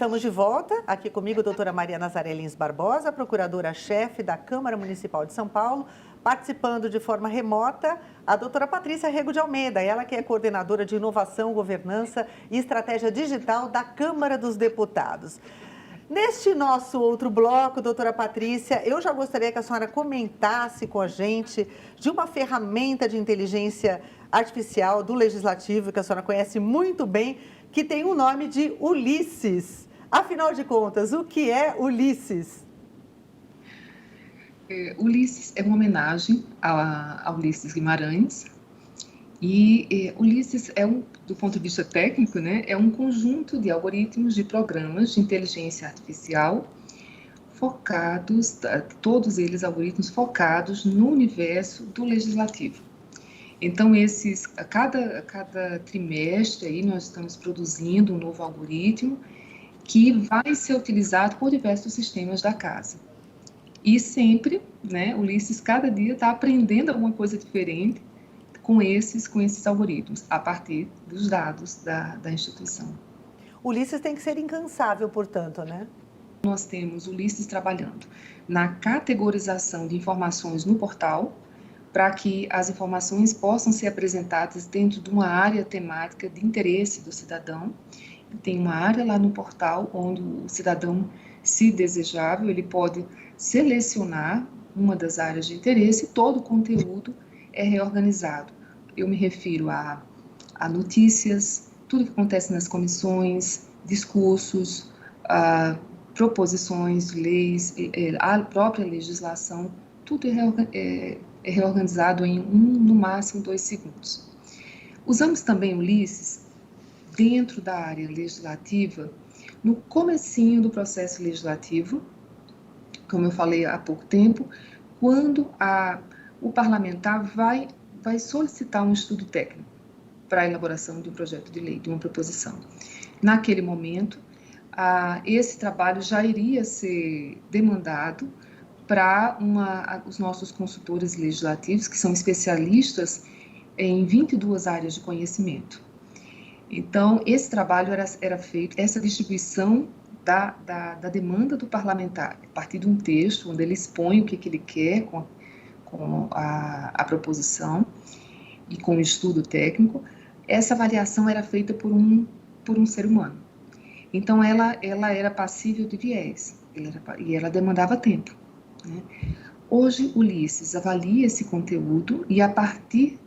Estamos de volta, aqui comigo a doutora Maria Nazaré Lins Barbosa, procuradora-chefe da Câmara Municipal de São Paulo, participando de forma remota a doutora Patrícia Rego de Almeida, ela que é coordenadora de inovação, governança e estratégia digital da Câmara dos Deputados. Neste nosso outro bloco, doutora Patrícia, eu já gostaria que a senhora comentasse com a gente de uma ferramenta de inteligência artificial do Legislativo, que a senhora conhece muito bem, que tem o nome de Ulisses. Afinal de contas, o que é Ulisses? Ulisses é uma homenagem a Ulisses Guimarães. E Ulisses do ponto de vista técnico, né, é um conjunto de algoritmos de programas de inteligência artificial focados, todos eles algoritmos focados no universo do legislativo. Então, a cada trimestre aí nós estamos produzindo um novo algoritmo que vai ser utilizado por diversos sistemas da casa. E sempre, né, Ulisses cada dia está aprendendo alguma coisa diferente com esses algoritmos, a partir dos dados da instituição. Ulisses tem que ser incansável, portanto, né? Nós temos Ulisses trabalhando na categorização de informações no portal, para que as informações possam ser apresentadas dentro de uma área temática de interesse do cidadão. Tem uma área lá no portal onde o cidadão, se desejável, ele pode selecionar uma das áreas de interesse e todo o conteúdo é reorganizado. Eu me refiro a notícias, tudo que acontece nas comissões, discursos, proposições, leis, a própria legislação, tudo é reorganizado em no máximo 2 segundos. Usamos também Ulisses dentro da área legislativa, no comecinho do processo legislativo, como eu falei há pouco tempo, quando o parlamentar vai solicitar um estudo técnico para a elaboração de um projeto de lei, de uma proposição. Naquele momento, esse trabalho já iria ser demandado para os nossos consultores legislativos, que são especialistas em 22 áreas de conhecimento. Então, esse trabalho era feito, essa distribuição da demanda do parlamentar, a partir de um texto onde ele expõe o que ele quer com a proposição e com o estudo técnico, essa avaliação era feita por um ser humano. Então, ela era passível de viés, e ela demandava tempo, né? Hoje, Ulisses avalia esse conteúdo e, a partir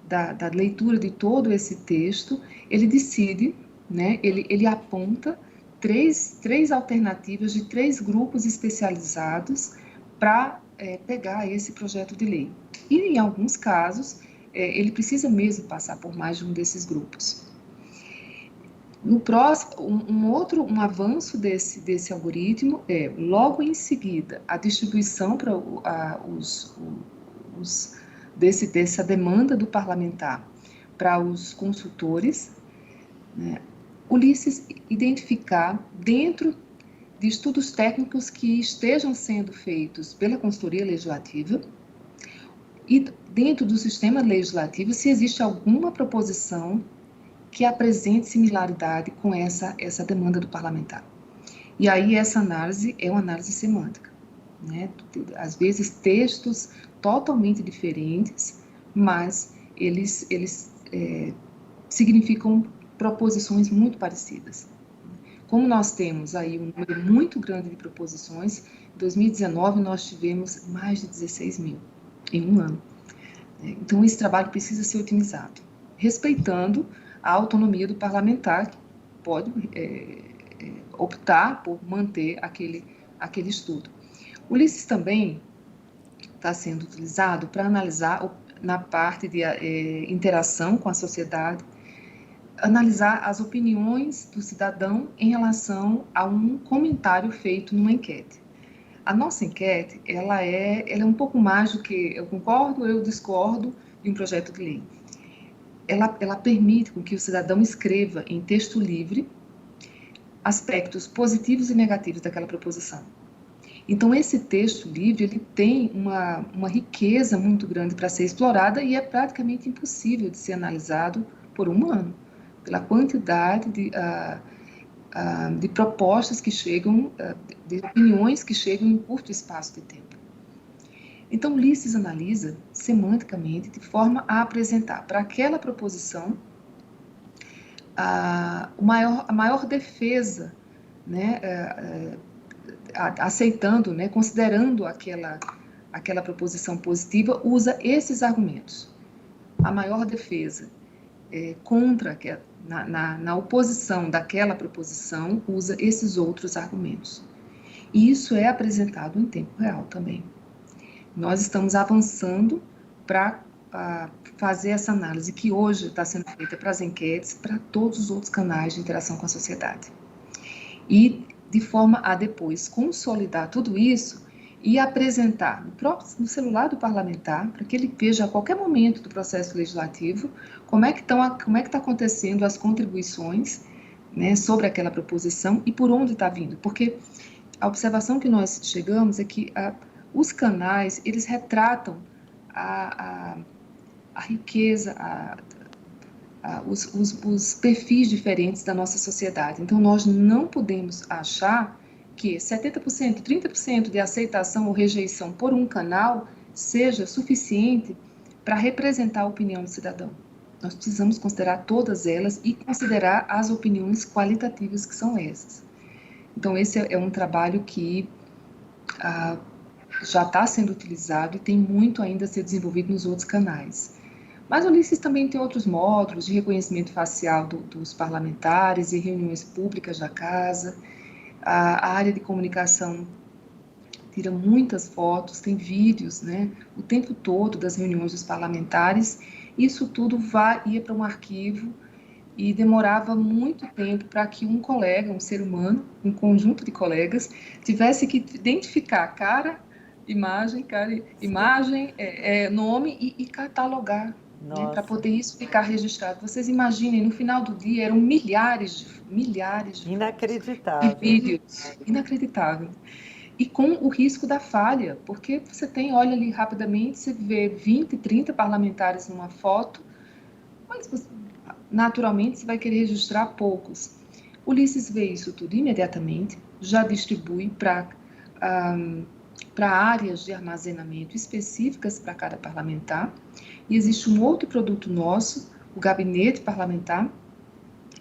da leitura de todo esse texto, ele decide, né, ele aponta três alternativas de 3 grupos especializados para pegar esse projeto de lei. E, em alguns casos, ele precisa mesmo passar por mais de um desses grupos. No próximo, um avanço desse algoritmo logo em seguida, a distribuição para dessa demanda do parlamentar para os consultores, né? Ulisses identificar dentro de estudos técnicos que estejam sendo feitos pela consultoria legislativa e dentro do sistema legislativo se existe alguma proposição que apresente similaridade com essa demanda do parlamentar. E aí essa análise é uma análise semântica, né? Às vezes textos totalmente diferentes, mas eles significam proposições muito parecidas. Como nós temos aí um número muito grande de proposições, em 2019 nós tivemos mais de 16 mil em um ano. Então esse trabalho precisa ser otimizado, respeitando a autonomia do parlamentar, que pode optar por manter aquele estudo. O Ulisses também está sendo utilizado para analisar, na parte de interação com a sociedade, analisar as opiniões do cidadão em relação a um comentário feito numa enquete. A nossa enquete, ela é um pouco mais do que eu concordo, eu discordo de um projeto de lei. Ela permite com que o cidadão escreva em texto livre aspectos positivos e negativos daquela proposição. Então, esse texto livre, ele tem uma riqueza muito grande para ser explorada e é praticamente impossível de ser analisado por um humano, pela quantidade de propostas que chegam, de opiniões que chegam em curto espaço de tempo. Então, Ulisses analisa semanticamente de forma a apresentar para aquela proposição a maior defesa, né, aceitando, né, considerando aquela proposição positiva, usa esses argumentos. A maior defesa contra, na oposição daquela proposição, usa esses outros argumentos. E isso é apresentado em tempo real também. Nós estamos avançando para fazer essa análise que hoje está sendo feita para as enquetes, para todos os outros canais de interação com a sociedade. E de forma a depois consolidar tudo isso e apresentar no celular do parlamentar, para que ele veja a qualquer momento do processo legislativo como é que está acontecendo as contribuições, né, sobre aquela proposição e por onde está vindo. Porque a observação que nós chegamos é que os canais, eles retratam a riqueza, os perfis diferentes da nossa sociedade. Então, nós não podemos achar que 70%, 30% de aceitação ou rejeição por um canal seja suficiente para representar a opinião do cidadão. Nós precisamos considerar todas elas e considerar as opiniões qualitativas que são essas. Então, esse é um trabalho que já está sendo utilizado e tem muito ainda a ser desenvolvido nos outros canais. Mas o Ulisses também tem outros módulos de reconhecimento facial dos parlamentares e reuniões públicas da casa. A área de comunicação tira muitas fotos, tem vídeos, né, o tempo todo das reuniões dos parlamentares. Isso tudo ia para um arquivo e demorava muito tempo para que um colega, um ser humano, um conjunto de colegas, tivesse que identificar cara, imagem, nome e catalogar, né, para poder isso ficar registrado. Vocês imaginem, no final do dia eram milhares de inacreditável. Vídeos, inacreditável. E com o risco da falha, porque você olha ali rapidamente, você vê 20, 30 parlamentares numa foto, mas naturalmente você vai querer registrar poucos. Ulisses vê isso tudo imediatamente, já distribui para áreas de armazenamento específicas para cada parlamentar, e existe um outro produto nosso, o gabinete parlamentar,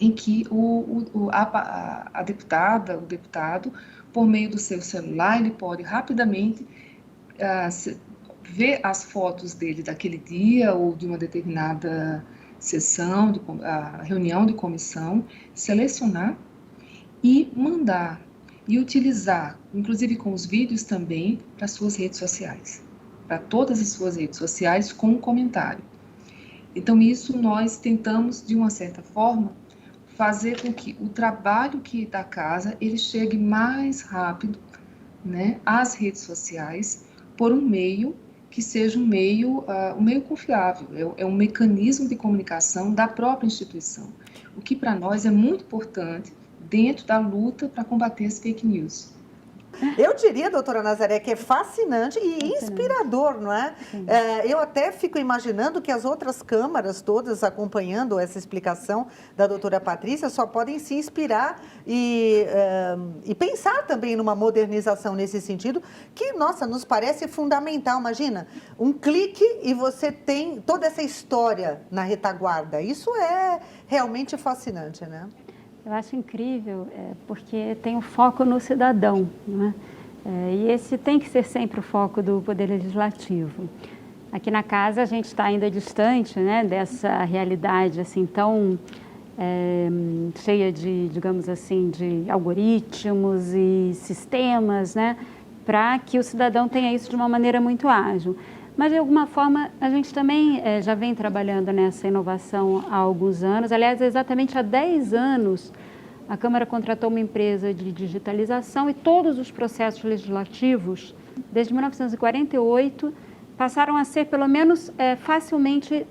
em que a deputada, o deputado, por meio do seu celular, ele pode rapidamente ver as fotos dele daquele dia ou de uma determinada sessão, reunião de comissão, selecionar e mandar e utilizar, inclusive com os vídeos também, para suas redes sociais, para todas as suas redes sociais com um comentário. Então, isso nós tentamos, de uma certa forma, fazer com que o trabalho da casa ele chegue mais rápido, né, às redes sociais, por um meio que seja um meio confiável, é um mecanismo de comunicação da própria instituição, o que para nós é muito importante dentro da luta para combater as fake news. Eu diria, doutora Nazaré, que é fascinante e inspirador, não é? Eu até fico imaginando que as outras câmaras todas acompanhando essa explicação da doutora Patrícia só podem se inspirar e pensar também numa modernização nesse sentido, que, nossa, nos parece fundamental. Imagina, um clique e você tem toda essa história na retaguarda. Isso é realmente fascinante, né? Eu acho incrível, porque tem o foco no cidadão, né? E esse tem que ser sempre o foco do Poder Legislativo. Aqui na casa a gente está ainda distante, né, dessa realidade assim tão cheia de, digamos assim, de algoritmos e sistemas, né, para que o cidadão tenha isso de uma maneira muito ágil. Mas, de alguma forma, a gente também já vem trabalhando nessa inovação há alguns anos. Aliás, exatamente há 10 anos, a Câmara contratou uma empresa de digitalização e todos os processos legislativos, desde 1948, passaram a ser, pelo menos, facilmente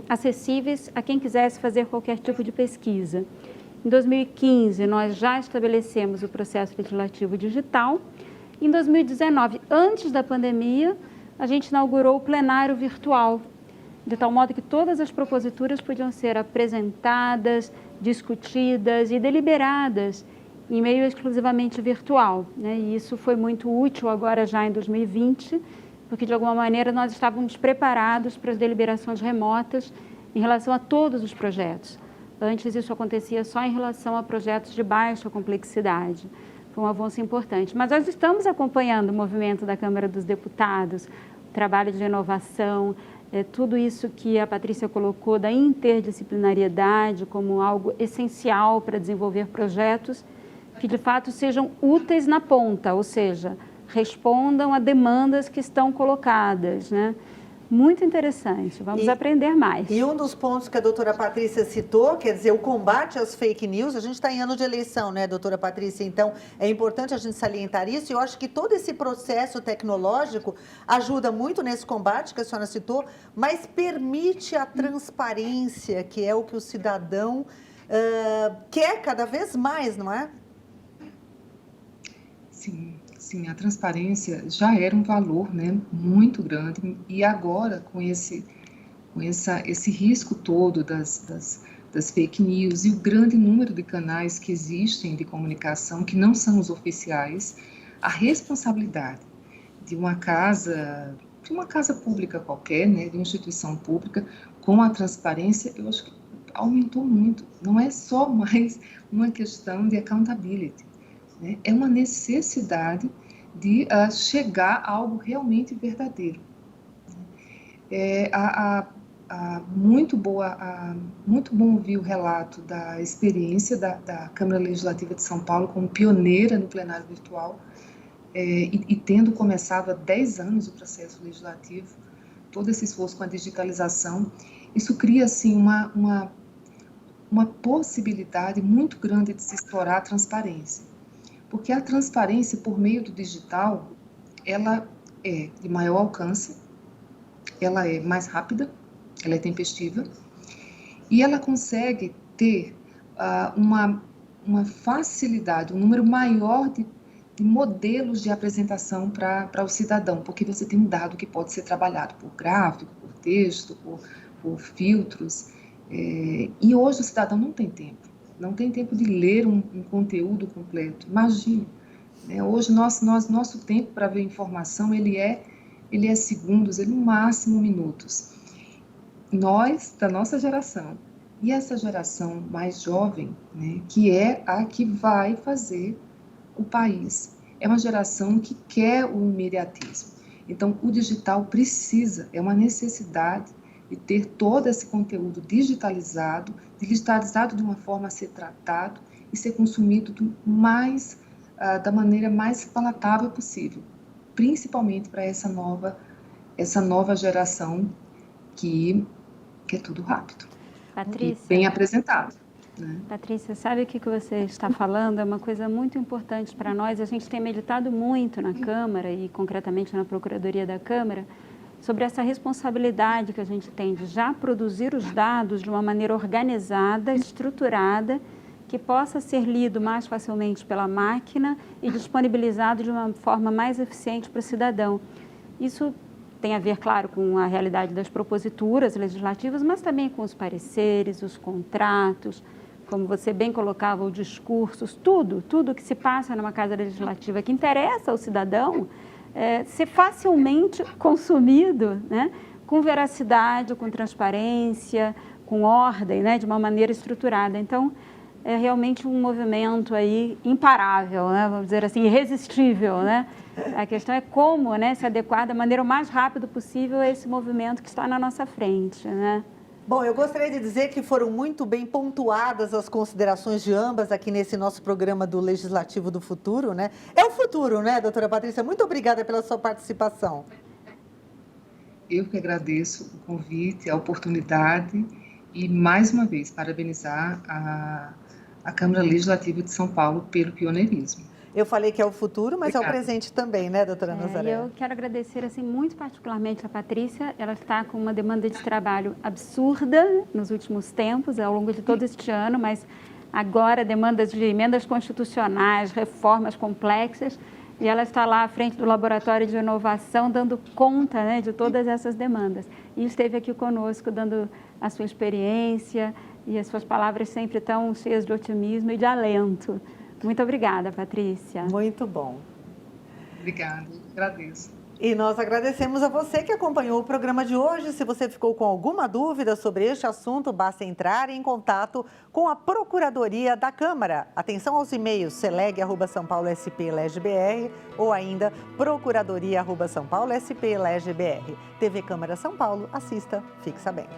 acessíveis a quem quisesse fazer qualquer tipo de pesquisa. Em 2015, nós já estabelecemos o processo legislativo digital. Em 2019, antes da pandemia, a gente inaugurou o plenário virtual, de tal modo que todas as proposituras podiam ser apresentadas, discutidas e deliberadas em meio exclusivamente virtual, né? E isso foi muito útil agora já em 2020, porque de alguma maneira nós estávamos preparados para as deliberações remotas em relação a todos os projetos. Antes isso acontecia só em relação a projetos de baixa complexidade. Foi um avanço importante. Mas nós estamos acompanhando o movimento da Câmara dos Deputados, o trabalho de inovação, tudo isso que a Patrícia colocou da interdisciplinariedade como algo essencial para desenvolver projetos que de fato sejam úteis na ponta, ou seja, respondam a demandas que estão colocadas, né? Muito interessante, vamos aprender mais. E um dos pontos que a doutora Patrícia citou, quer dizer, o combate às fake news, a gente está em ano de eleição, né, doutora Patrícia? Então, é importante a gente salientar isso, e eu acho que todo esse processo tecnológico ajuda muito nesse combate que a senhora citou, mas permite a transparência, que é o que o cidadão quer cada vez mais, não é? Sim, a transparência já era um valor, né, muito grande, e agora com esse risco todo das fake news e o grande número de canais que existem de comunicação que não são os oficiais, a responsabilidade de uma casa pública qualquer, né, de uma instituição pública, com a transparência, eu acho que aumentou muito. Não é só mais uma questão de accountability, né? É uma necessidade de chegar a algo realmente verdadeiro. Muito bom ouvir o relato da experiência da Câmara Legislativa de São Paulo como pioneira no plenário virtual, e tendo começado há 10 anos o processo legislativo, todo esse esforço com a digitalização, isso cria assim uma possibilidade muito grande de se explorar a transparência. Porque a transparência por meio do digital, ela é de maior alcance, ela é mais rápida, ela é tempestiva, e ela consegue ter uma facilidade, um número maior de modelos de apresentação para o cidadão, porque você tem um dado que pode ser trabalhado por gráfico, por texto, por filtros, e hoje o cidadão não tem tempo de ler um conteúdo completo. Imagine, né? Hoje nosso tempo para ver informação ele é segundos, no máximo minutos. Nós, da nossa geração, e essa geração mais jovem, né, que é a que vai fazer o país, é uma geração que quer o imediatismo. Então, o digital é uma necessidade de ter todo esse conteúdo digitalizado de uma forma a ser tratado e ser consumido da maneira mais palatável possível, principalmente para essa nova geração que é tudo rápido. Patrícia, e bem apresentado. Né? Patrícia, sabe o que você está falando? É uma coisa muito importante para nós. A gente tem meditado muito na Câmara e concretamente na Procuradoria da Câmara sobre essa responsabilidade que a gente tem de já produzir os dados de uma maneira organizada, estruturada, que possa ser lido mais facilmente pela máquina e disponibilizado de uma forma mais eficiente para o cidadão. Isso tem a ver, claro, com a realidade das proposituras legislativas, mas também com os pareceres, os contratos, como você bem colocava, os discursos, tudo que se passa numa casa legislativa que interessa ao cidadão, ser facilmente consumido, né, com veracidade, com transparência, com ordem, né, de uma maneira estruturada. Então, é realmente um movimento aí imparável, né, vamos dizer assim, irresistível, né? A questão é como, né, se adequar da maneira mais rápida possível a esse movimento que está na nossa frente, né? Bom, eu gostaria de dizer que foram muito bem pontuadas as considerações de ambas aqui nesse nosso programa do Legislativo do Futuro, né? É o futuro, né, doutora Patrícia? Muito obrigada pela sua participação. Eu que agradeço o convite, a oportunidade e, mais uma vez, parabenizar a Câmara Legislativa de São Paulo pelo pioneirismo. Eu falei que é o futuro, mas Obrigada. É o presente também, né, doutora Nazaré? Eu quero agradecer, assim, muito particularmente a Patrícia. Ela está com uma demanda de trabalho absurda nos últimos tempos, ao longo de todo este ano, mas agora demandas de emendas constitucionais, reformas complexas, e ela está lá à frente do Laboratório de Inovação, dando conta, né, de todas essas demandas. E esteve aqui conosco, dando a sua experiência e as suas palavras sempre tão cheias de otimismo e de alento. Muito obrigada, Patrícia. Muito bom. Obrigada, agradeço. E nós agradecemos a você que acompanhou o programa de hoje. Se você ficou com alguma dúvida sobre este assunto, basta entrar em contato com a Procuradoria da Câmara. Atenção aos e-mails celeg@sãopaulosp.leg.br ou ainda procuradoria@sãopaulosp.leg.br. TV Câmara São Paulo, assista, fique sabendo.